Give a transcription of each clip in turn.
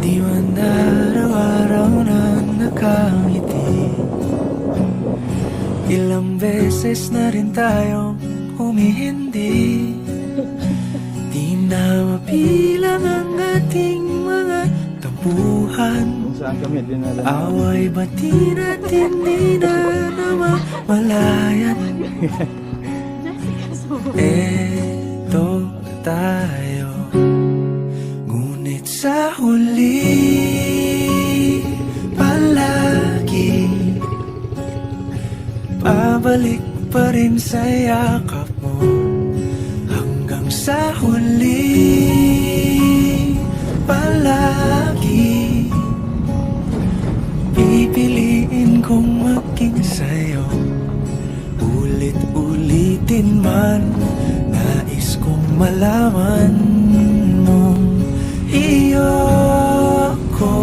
Di man araw-araw na nakangiti. Ilang beses na rin tayong humihindi. Di na mabilang ang ating mga tampuhan. Away bati natin di na namamalayan. Eto tayo, ngunit sa huli palagi pabalik pa rin sa yakap mo. Hanggang sa huli palagi pipiliin kong maging sa'yo. Ulit-ulitin man, nais kong malaman mong iyo ko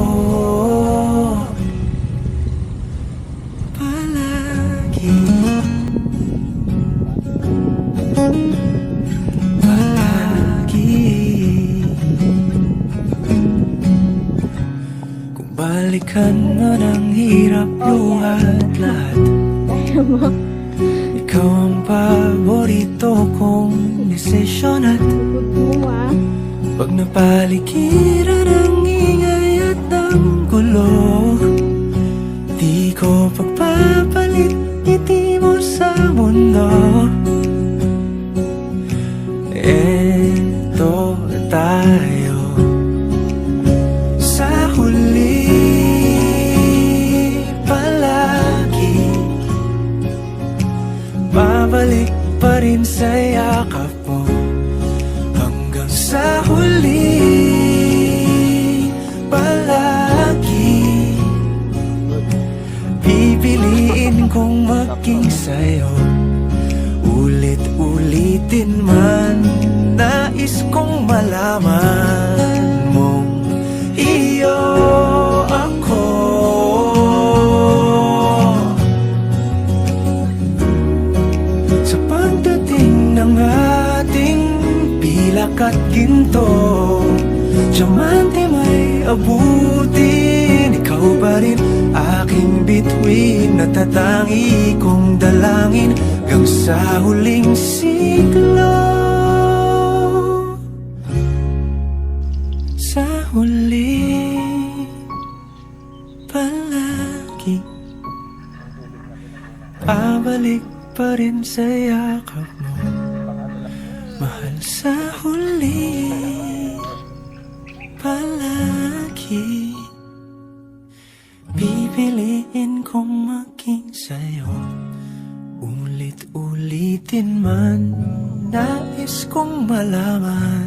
palagi. Palagi. Kung balikan man ang hirap, luhat lahat, ikaw ang paborito kong desisyon. At pag napaligiran ang ingay at ang gulo, di ko pagpapalit ngiti mo sa mundo. Eto tayo sa huli palagi, babalik pa rin sa yakap mo. Hanggang sa huli palagi pipiliin kong maging sa'yo. Ulit-ulitin man, nais kong malaman mong iyo ako. Sa pagdating ng ating pilak at ginto, diamante may abutin, ikaw pa rin aking bituin. Natatangi kong dalangin hanggang sa huling siglo. Sa huli palagi pabalik pa rin sa yakap mo, mahal. Sa huli palagi pipiliin kong maging sa'yo. Ulit-ulitin man, nais kong malaman